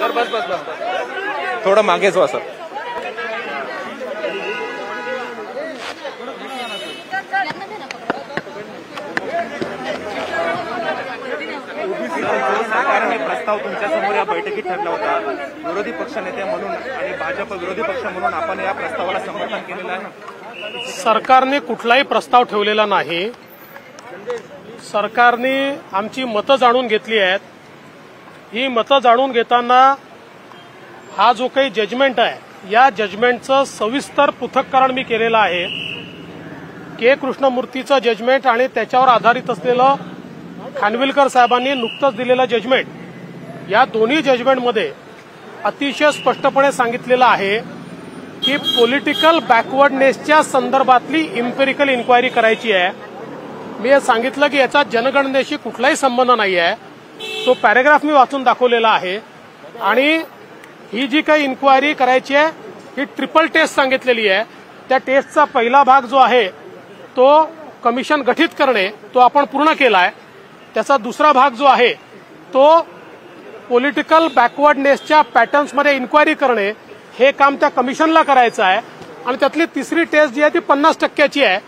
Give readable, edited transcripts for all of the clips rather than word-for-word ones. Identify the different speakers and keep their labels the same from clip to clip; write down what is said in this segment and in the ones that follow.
Speaker 1: Sir बस बस बस थोडं मागेच व्हा सर.
Speaker 2: सरकारने प्रस्ताव तुमच्या समोर या बैठकीत ठरला होता. विरोधी पक्षनेते म्हणून आणि भाजप विरोधी पक्ष म्हणून आपण या प्रस्तावाला समर्थन केलेलं आहे.
Speaker 3: सरकारने कुठलाही प्रस्ताव ठेवलेला नाही. सरकारने आमची मतं जाणून घेतली आहेत. ही मतं जाणून घेताना हा जो काही जजमेंट आहे या जजमेंटचं सविस्तर पृथक्करण मी केलेलं आहे. के कृष्णमूर्तीचं जजमेंट आणि त्याच्यावर आधारित असलेलं खानविलकर साहेबांनी नुकतंच दिलेलं जजमेंट, या दोन्ही जजमेंटमध्ये अतिशय स्पष्टपणे सांगितलेलं आहे की पॉलिटिकल बॅकवर्डनेसच्या संदर्भातली इम्पेरिकल इन्क्वायरी करायची आहे. मी हे सांगितलं की याचा जनगणनेशी कुठलाही संबंध नाही आहे. तो पॅरेग्राफ मी वाचून दाखवलेला आहे. आणि ही जी काही इन्क्वायरी करायची आहे ही ट्रिपल टेस्ट सांगितलेली आहे. त्या टेस्टचा पहिला भाग जो आहे तो कमिशन गठीत करणे, तो आपण पूर्ण केला आहे. त्याचा दुसरा भाग जो आहे तो पॉलिटिकल बॅकवर्डनेसच्या पॅटर्न्समध्ये इन्क्वायरी करणे, हे काम त्या कमिशनला करायचं आहे. आणि त्यातली तिसरी टेस्ट जी आहे ती 50% आहे.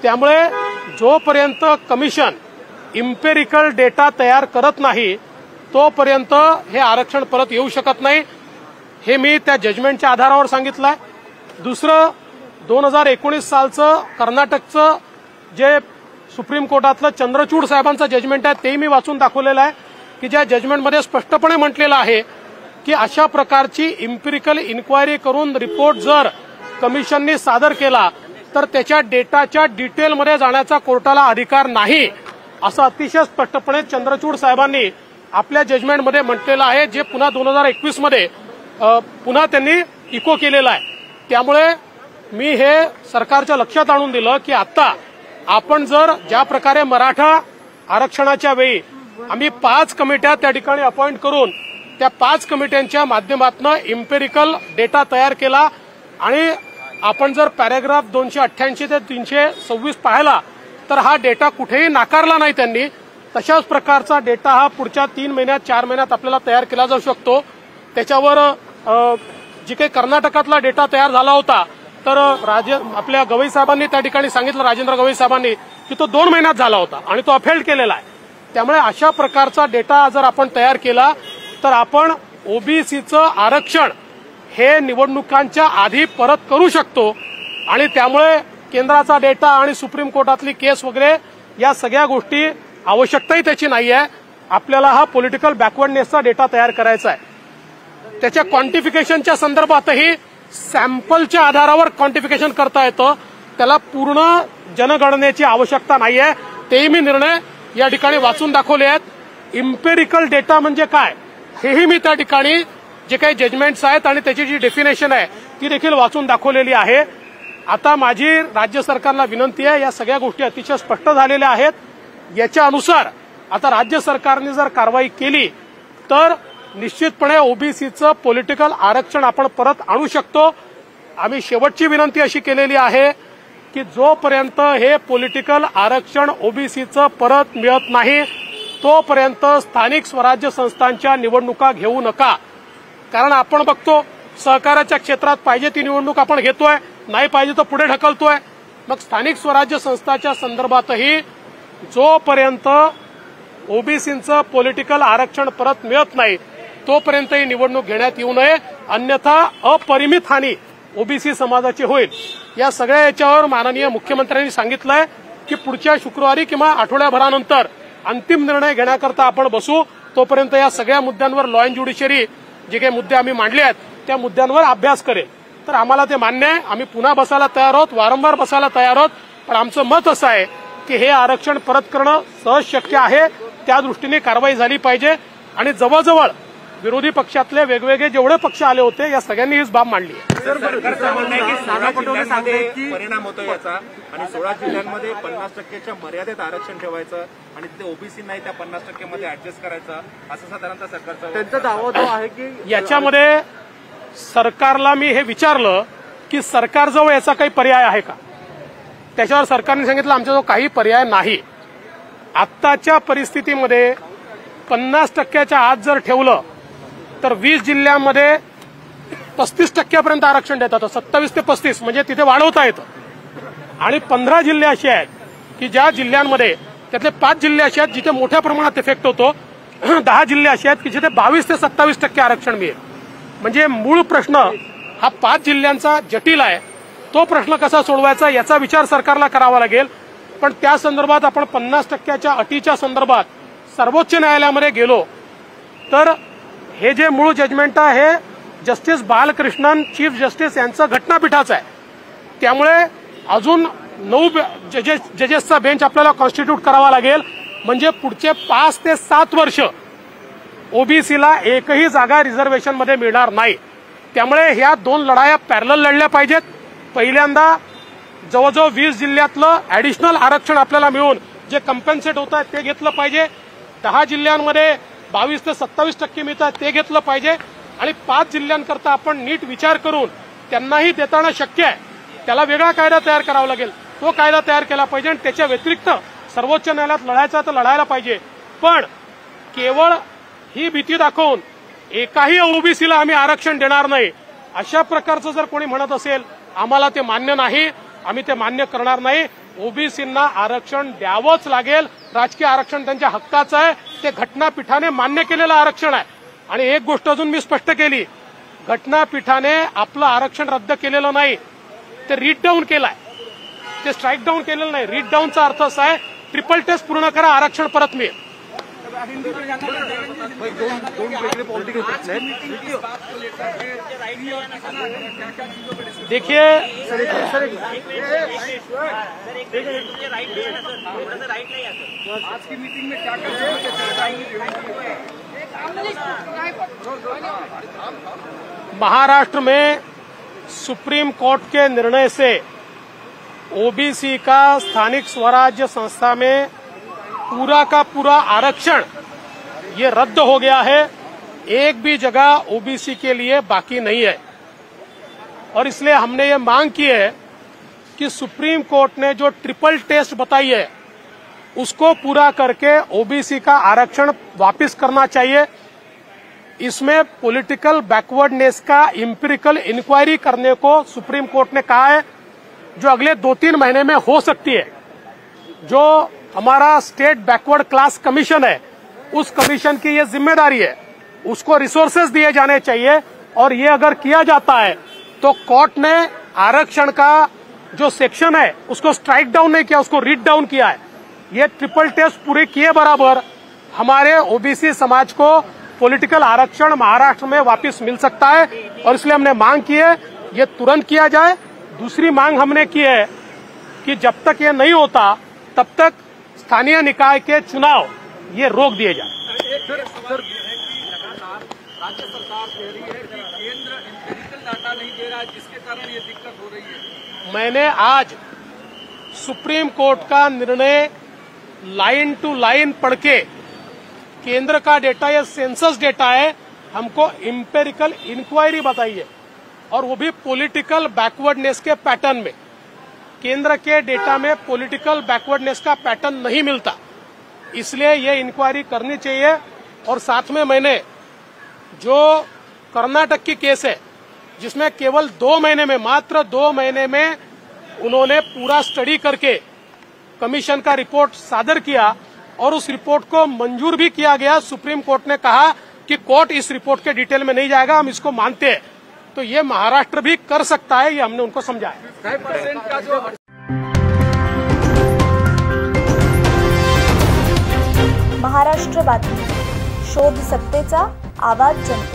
Speaker 3: त्यामुळे जोपर्यंत कमिशन इम्पेरिकल डेटा तयार करत नाही तोपर्यंत हे आरक्षण परत येऊ शकत नाही. हे मी त्या जजमेंटच्या आधारावर सांगितलं आहे. दुसरं 2019 सालचं कर्नाटकचं जे सुप्रीम कोर्टातलं चंद्रचूड साहेबांचं जजमेंट आहे तेही मी वाचून दाखवलेलं आहे की ज्या जजमेंटमध्ये स्पष्टपणे म्हटलेलं आहे की अशा प्रकारची इम्पेरिकल इन्क्वायरी करून रिपोर्ट जर कमिशननी सादर केला तर त्याच्या डेटाच्या डिटेलमध्ये जाण्याचा कोर्टाला अधिकार नाही, असं अतिशय स्पष्टपणे चंद्रचूड साहेबांनी आपल्या जजमेंटमध्ये म्हटलेलं आहे, जे पुन्हा 2021 मध्ये पुन्हा त्यांनी इको केलेलं आहे. त्यामुळे मी हे सरकारच्या लक्षात आणून दिलं की आता आपण जर ज्या प्रकारे मराठा आरक्षणाच्या वेळी आम्ही 5 कमिट्या त्या ठिकाणी अपॉइंट करून त्या 5 कमिट्यांच्या माध्यमातून इम्पेरिकल डेटा तयार केला आणि आपण जर पॅरेग्राफ 288 ते 326 पाहिला तर हा डेटा कुठेही नाकारला नाही त्यांनी. तशाच प्रकारचा डेटा हा पुढच्या 3 महिन्यात 4 महिन्यात आपल्याला तयार केला जाऊ शकतो. त्याच्यावर जी काही कर्नाटकातला डेटा तयार झाला होता तर आपल्या गवई साहेबांनी त्या ठिकाणी सांगितलं, राजेंद्र गवई साहेबांनी, की तो 2 महिन्यात झाला होता आणि तो अफेल्ड केलेला आहे. त्यामुळे अशा प्रकारचा डेटा जर आपण तयार केला तर आपण ओबीसीचं आरक्षण हे निवडणुकांच्या आधी परत करू शकतो. आणि त्यामुळे केंद्राचा डेटा आणि सुप्रीम कोर्टातली केस वगैरे या सगळ्या गोष्टी आवश्यकताही त्याची नाही आहे. आपल्याला हा पॉलिटिकल बॅकवर्डनेसचा डेटा तयार करायचा आहे. त्याच्या क्वांटिफिकेशनच्या संदर्भातही सॅम्पलच्या आधारावर क्वांटिफिकेशन करता येतं. त्याला पूर्ण जनगणनेची आवश्यकता नाही आहे. तेही मी निर्णय या ठिकाणी वाचून दाखवले आहेत. इम्पेरिकल डेटा म्हणजे काय हेही मी त्या ठिकाणी जे काही जजमेंट्स आहेत आणि त्याची जी डेफिनेशन आहे ती देखील वाचून दाखवलेली आहे. आता माझी राज्य सरकारला विनंती आहे, या सगळ्या गोष्टी अतिशय स्पष्ट झालेल्या आहेत. याच्या अनुसार आता राज्य सरकारने जर कारवाई केली तर निश्चितपणे ओबीसीचं पॉलिटिकल आरक्षण आपण परत आणू शकतो. आम्ही शेवटची विनंती अशी केलेली आहे की जोपर्यंत हे पॉलिटिकल आरक्षण ओबीसीचं परत मिळत नाही तोपर्यंत स्थानिक स्वराज्य संस्थांच्या निवडणुका घेऊ नका. कारण आपण बघतो सहकाराच्या क्षेत्रात पाहिजे ती निवडणूक आपण घेतोय, नाही पाहिजे तर पुढे ढकलतोय. मग स्थानिक स्वराज्य संस्थांच्या संदर्भातही जोपर्यंत ओबीसीचं पॉलिटिकल आरक्षण परत मिळत नाही तोपर्यंत ही निवडणूक घेण्यात येऊ नये, अन्यथा अपरिमित हानी ओबीसी समाजाची होईल. या सगळ्या याच्यावर माननीय मुख्यमंत्र्यांनी सांगितलंय की पुढच्या शुक्रवारी किंवा आठवड्याभरानंतर अंतिम निर्णय घेण्याकरता आपण बसू. तोपर्यंत या सगळ्या मुद्द्यांवर लॉ अँड ज्युडिशरी जे काही मुद्दे आम्ही मांडले आहेत त्या मुद्द्यांवर अभ्यास करेल. तर आम्हाला ते मान्य आहे, आम्ही पुन्हा बसायला तयार आहोत, वारंवार बसायला तयार आहोत. पण आमचं मत असं आहे की हे आरक्षण परत करणं सहज शक्य आहे. त्या दृष्टीने कारवाई झाली पाहिजे. आणि जवळजवळ विरोधी पक्षातले वेगवेगळे जेवढे पक्ष आले होते या सगळ्यांनी हीच बाब मांडली आहे.
Speaker 2: परिणाम होतो याचा आणि 16 जिल्ह्यांमध्ये 50%च्या मर्यादेत आरक्षण ठेवायचं आणि ते ओबीसी नाही त्या 50% मध्ये ऍडजस्ट करायचं असं साधारणतः सरकारचा त्यांचा दावा जो आहे की
Speaker 3: याच्यामध्ये सरकारला मी हे विचारलं की सरकारजवळ याचा काही पर्याय आहे का. त्याच्यावर सरकारने सांगितलं आमच्याजवळ काही पर्याय नाही. आत्ताच्या परिस्थितीमध्ये 50%च्या आत जर ठेवलं तर 20 जिल्ह्यांमध्ये 35% आरक्षण देतात, 27 ते 35 म्हणजे तिथे वाढवता येतं. आणि 15 जिल्हे असे आहेत की ज्या जिल्ह्यांमध्ये त्यातले 5 जिल्हे असे आहेत जिथे मोठ्या प्रमाणात इफेक्ट होतो, 10 जिल्हे असे आहेत की जिथे 22 ते 27% आरक्षण मिळेल. म्हणजे मूळ प्रश्न हा 5 जिल्ह्यांचा जटिल आहे. तो प्रश्न कसा सोडवायचा याचा विचार सरकारला करावा लागेल. पण त्या संदर्भात आपण 50% अटीच्या संदर्भात सर्वोच्च न्यायालयामध्ये गेलो तर हे जे मूळ जजमेंट आहे हे जस्टिस बालकृष्णन चीफ जस्टिस यांचं घटनापीठाचं आहे. त्यामुळे अजून 9 जजेसचा बेंच आपल्याला कॉन्स्टिट्यूट करावा लागेल. म्हणजे पुढचे 5 ते 7 वर्ष ओबीसीला एकही जागा रिझर्वेशनमध्ये मिळणार नाही. त्यामुळे ह्या 2 लढाया पॅरलल लढल्या पाहिजेत. पहिल्यांदा जवळजवळ 20 जिल्ह्यातलं ऍडिशनल आरक्षण आपल्याला मिळून जे कम्पेन्सेट होत आहे ते घेतलं पाहिजे. 10 जिल्ह्यांमध्ये 22 ते 27% मिळत आहे ते घेतलं पाहिजे. आणि 5 जिल्ह्यांकरता आपण नीट विचार करून त्यांनाही देताना शक्य आहे त्याला वेगळा कायदा तयार करावा लागेल. तो कायदा तयार केला पाहिजे आणि त्याच्या व्यतिरिक्त सर्वोच्च न्यायालयात लढायचा तर लढायला पाहिजे. पण केवळ ही भीती दाखवून एकाही ओबीसीला आम्ही आरक्षण देणार नाही अशा प्रकारचं जर कोणी म्हणत असेल आम्हाला ते मान्य नाही, आम्ही ते मान्य करणार नाही. ओबीसींना आरक्षण द्यावंच लागेल. राजकीय आरक्षण त्यांच्या हक्काचं आहे. ते घटनापीठाने मान्य केलेलं आरक्षण आहे. आणि एक गोष्ट अजून मी स्पष्ट केली, घटनापीठाने आपलं आरक्षण रद्द केलेलं नाही, ते रीड डाऊन केलंय. ते स्ट्राईक डाऊन केलेलं नाही. रीड डाऊनचा अर्थ असा आहे ट्रिपल टेस्ट पूर्ण करा, आरक्षण परत मिळेल. देखिए
Speaker 2: आज की मीटिंग में क्या
Speaker 3: महाराष्ट्र में सुप्रीम कोर्ट के निर्णय से ओबीसी का स्थानिक स्वराज्य संस्था में पूरा का पूरा आरक्षण ये रद्द हो गया है. एक भी जगह ओबीसी के लिए बाकी नहीं है. और इसलिए हमने ये मांग की है कि सुप्रीम कोर्ट ने जो ट्रिपल टेस्ट बताई है उसको पूरा करके ओबीसी का आरक्षण वापस करना चाहिए. इसमें पॉलिटिकल बैकवर्डनेस का एम्पिरिकल इंक्वायरी करने को सुप्रीम कोर्ट ने कहा है, जो अगले 2-3 महीने में हो सकती है. जो हमारा स्टेट बैकवर्ड क्लास कमीशन है उस कमीशन की ये जिम्मेदारी है, उसको रिसोर्सेज दिए जाने चाहिए. और ये अगर किया जाता है तो कोर्ट ने आरक्षण का जो सेक्शन है उसको स्ट्राइक डाउन नहीं किया, उसको रीड डाउन किया है. ये ट्रिपल टेस्ट पूरे किए बराबर हमारे ओबीसी समाज को पॉलिटिकल आरक्षण महाराष्ट्र में वापस मिल सकता है. और इसलिए हमने मांग की है ये तुरंत किया जाए. दूसरी मांग हमने की है कि जब तक ये नहीं होता तब तक स्थानीय निकाय के चुनाव ये रोक दिए जाए.
Speaker 2: राज्य सरकार कह रही है कि केंद्र एम्पिरिकल डाटा नहीं दे रहा है जिसके कारण ये दिक्कत हो रही है.
Speaker 3: मैंने आज सुप्रीम कोर्ट का निर्णय लाइन टू लाइन पढ़ के, केंद्र का डेटा ये सेंसस डेटा है, हमको एम्पिरिकल इंक्वायरी बताई है और वो भी पॉलिटिकल बैकवर्डनेस के पैटर्न में. केंद्र के डेटा में पॉलिटिकल बैकवर्डनेस का पैटर्न नहीं मिलता, इसलिए ये इंक्वायरी करनी चाहिए. और साथ में मैंने जो कर्नाटक की केस है जिसमें केवल 2 महीने में, मात्र 2 महीने में उन्होंने पूरा स्टडी करके कमीशन का रिपोर्ट सादर किया और उस रिपोर्ट को मंजूर भी किया गया. सुप्रीम कोर्ट ने कहा कि कोर्ट इस रिपोर्ट के डिटेल में नहीं जाएगा, हम इसको मानते हैं. तो ये महाराष्ट्र भी कर सकता है, ये हमने उनको समझाया.
Speaker 2: 5% का जो
Speaker 4: महाराष्ट्र बातमी, शोध सत्तेचा, आवाज जनतेचा.